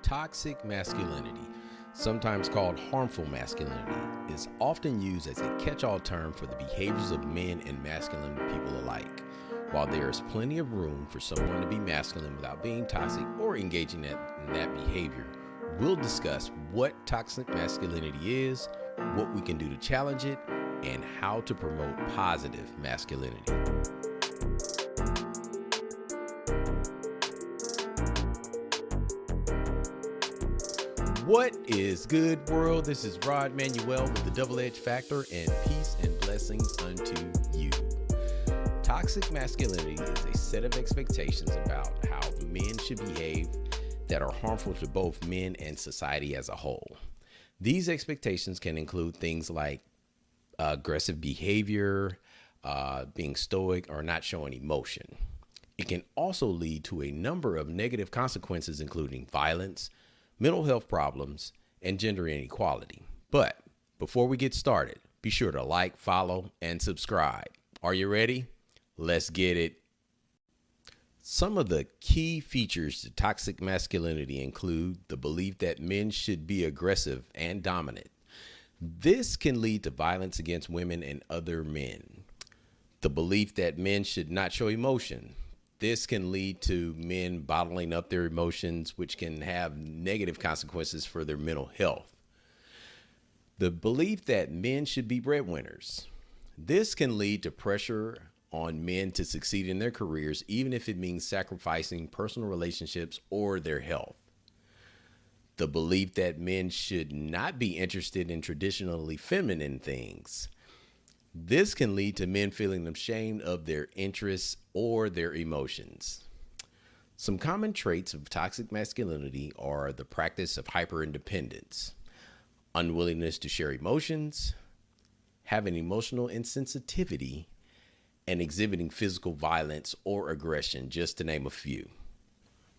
Toxic masculinity, sometimes called harmful masculinity, is often used as a catch-all term for the behaviors of men and masculine people alike. While there is plenty of room for someone to be masculine without being toxic or engaging in that behavior, we'll discuss what toxic masculinity is, what we can do to challenge it, and how to promote positive masculinity. What is good, world? This is Rod Manuel with the Double Edge Factor, and peace and blessings unto you. Toxic masculinity is a set of expectations about how men should behave that are harmful to both men and society as a whole. These expectations can include things like aggressive behavior, being stoic, or not showing emotion. It can also lead to a number of negative consequences, including violence, mental health problems, and gender inequality. But before we get started, be sure to like, follow, and subscribe. Are you ready? Let's get it. Some of the key features to toxic masculinity include the belief that men should be aggressive and dominant. This can lead to violence against women and other men. The belief that men should not show emotion. This can lead to men bottling up their emotions, which can have negative consequences for their mental health. The belief that men should be breadwinners. This can lead to pressure on men to succeed in their careers, even if it means sacrificing personal relationships or their health. The belief that men should not be interested in traditionally feminine things. This can lead to men feeling ashamed of their interests or their emotions. Some common traits of toxic masculinity are the practice of hyperindependence, unwillingness to share emotions, having emotional insensitivity, and exhibiting physical violence or aggression, just to name a few.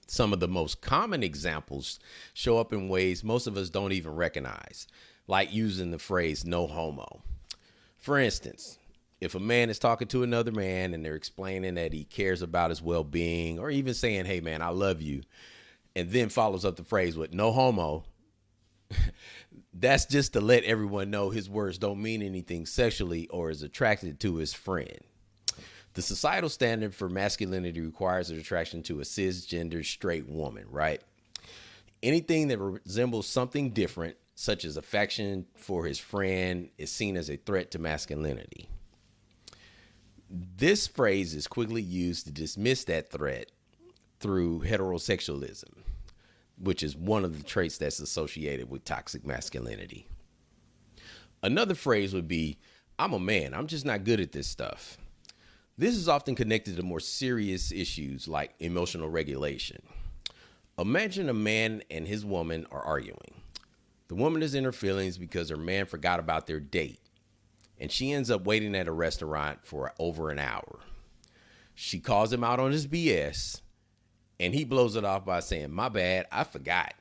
Some of the most common examples show up in ways most of us don't even recognize, like using the phrase no homo. For instance, if a man is talking to another man and they're explaining that he cares about his well-being, or even saying, hey man, I love you, and then follows up the phrase with no homo, that's just to let everyone know his words don't mean anything sexually or is attracted to his friend. The societal standard for masculinity requires an attraction to a cisgender straight woman, right? Anything that resembles something different, such as affection for his friend, is seen as a threat to masculinity. This phrase is quickly used to dismiss that threat through heterosexualism, which is one of the traits that's associated with toxic masculinity. Another phrase would be, I'm a man, I'm just not good at this stuff. This is often connected to more serious issues like emotional regulation. Imagine a man and his woman are arguing. The woman is in her feelings because her man forgot about their date, and she ends up waiting at a restaurant for over an hour. She calls him out on his BS, and he blows it off by saying, my bad, I forgot.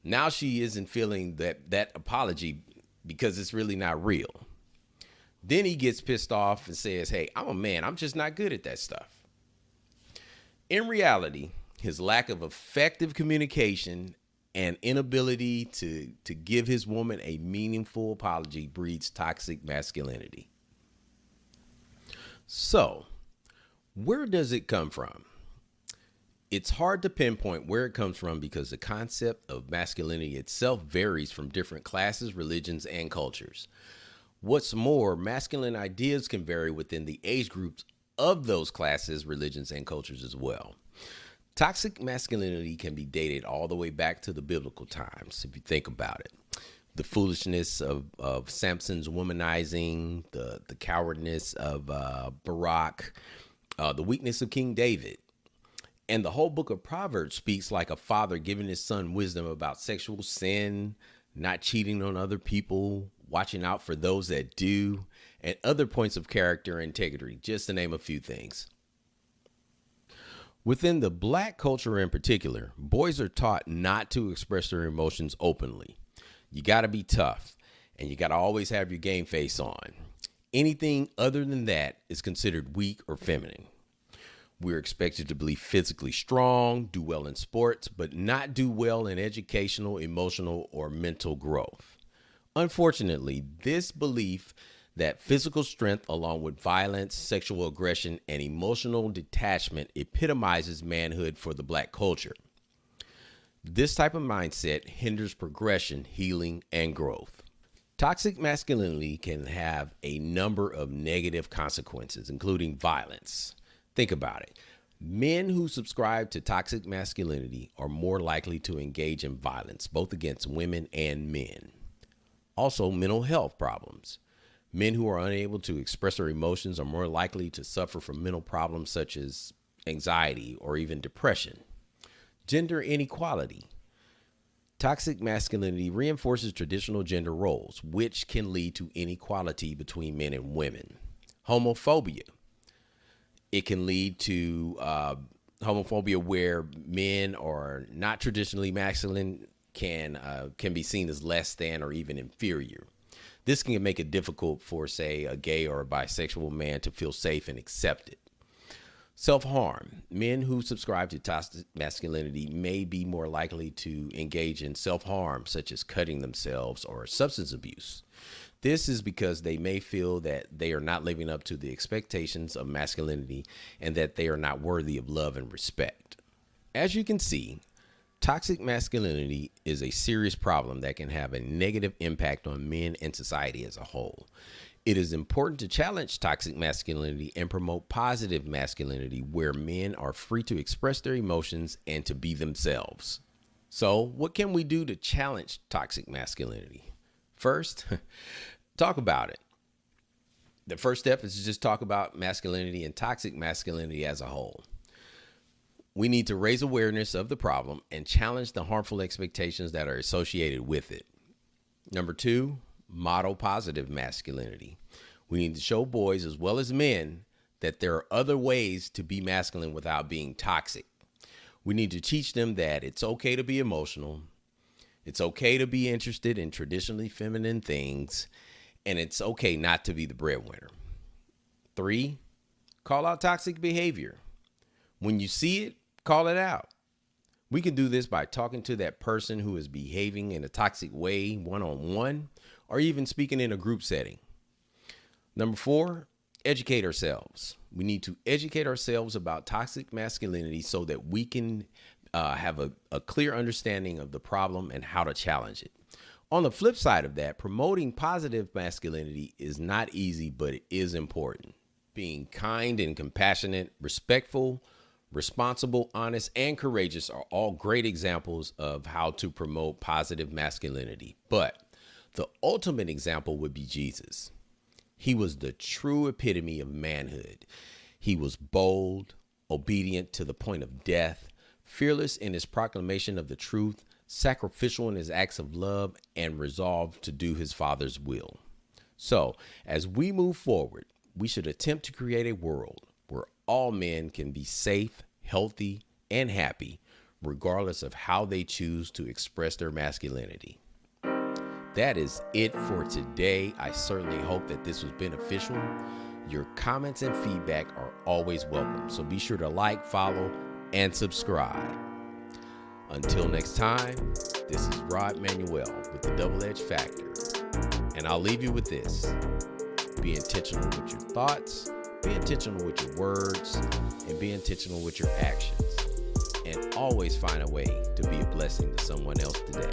Now she isn't feeling that apology because it's really not real. Then he gets pissed off and says, hey, I'm a man, I'm just not good at that stuff. In reality, his lack of effective communication and inability to give his woman a meaningful apology breeds toxic masculinity. So, where does it come from? It's hard to pinpoint where it comes from because the concept of masculinity itself varies from different classes, religions, and cultures. What's more, masculine ideas can vary within the age groups of those classes, religions, and cultures as well. Toxic masculinity can be dated all the way back to the biblical times, if you think about it. The foolishness of Samson's womanizing, the cowardness of Barak, the weakness of King David. And the whole book of Proverbs speaks like a father giving his son wisdom about sexual sin, not cheating on other people, watching out for those that do, and other points of character and integrity, just to name a few things. Within the Black culture in particular, boys are taught not to express their emotions openly. You got to be tough, and you got to always have your game face on. Anything other than that is considered weak or feminine. We're expected to be physically strong, do well in sports, but not do well in educational, emotional, or mental growth. Unfortunately, this belief that physical strength, along with violence, sexual aggression, and emotional detachment, epitomizes manhood for the Black culture. This type of mindset hinders progression, healing, and growth. Toxic masculinity can have a number of negative consequences, including violence. Think about it. Men who subscribe to toxic masculinity are more likely to engage in violence, both against women and men. Also, mental health problems. Men who are unable to express their emotions are more likely to suffer from mental problems such as anxiety or even depression. Gender inequality. Toxic masculinity reinforces traditional gender roles, which can lead to inequality between men and women. Homophobia. It can lead to homophobia where men are not traditionally masculine can be seen as less than or even inferior. This can make it difficult for, say, a gay or a bisexual man to feel safe and accepted. Self-harm. Men who subscribe to toxic masculinity may be more likely to engage in self-harm, such as cutting themselves or substance abuse. This is because they may feel that they are not living up to the expectations of masculinity and that they are not worthy of love and respect. As you can see, toxic masculinity is a serious problem that can have a negative impact on men and society as a whole. It is important to challenge toxic masculinity and promote positive masculinity where men are free to express their emotions and to be themselves. So, what can we do to challenge toxic masculinity? First, talk about it. The first step is to just talk about masculinity and toxic masculinity as a whole. We need to raise awareness of the problem and challenge the harmful expectations that are associated with it. Number 2, model positive masculinity. We need to show boys as well as men that there are other ways to be masculine without being toxic. We need to teach them that it's okay to be emotional. It's okay to be interested in traditionally feminine things, and it's okay not to be the breadwinner. 3, call out toxic behavior. When you see it, call it out. We can do this by talking to that person who is behaving in a toxic way one-on-one or even speaking in a group setting. Number 4, educate ourselves. We need to educate ourselves about toxic masculinity so that we can have a clear understanding of the problem and how to challenge it. On the flip side of that, promoting positive masculinity is not easy, but it is important. Being kind and compassionate, respectful, responsible, honest, and courageous are all great examples of how to promote positive masculinity. But the ultimate example would be Jesus. He was the true epitome of manhood. He was bold, obedient to the point of death, fearless in his proclamation of the truth, sacrificial in his acts of love, and resolved to do his Father's will. So, as we move forward, we should attempt to create a world where all men can be safe, healthy, and happy, regardless of how they choose to express their masculinity. That is it for today. I certainly hope that this was beneficial. Your comments and feedback are always welcome, so be sure to like, follow, and subscribe. Until next time, this is Rod Manuel with the Double Edge Factor, and I'll leave you with this. Be intentional with your thoughts, be intentional with your words, and be intentional with your actions. And always find a way to be a blessing to someone else today.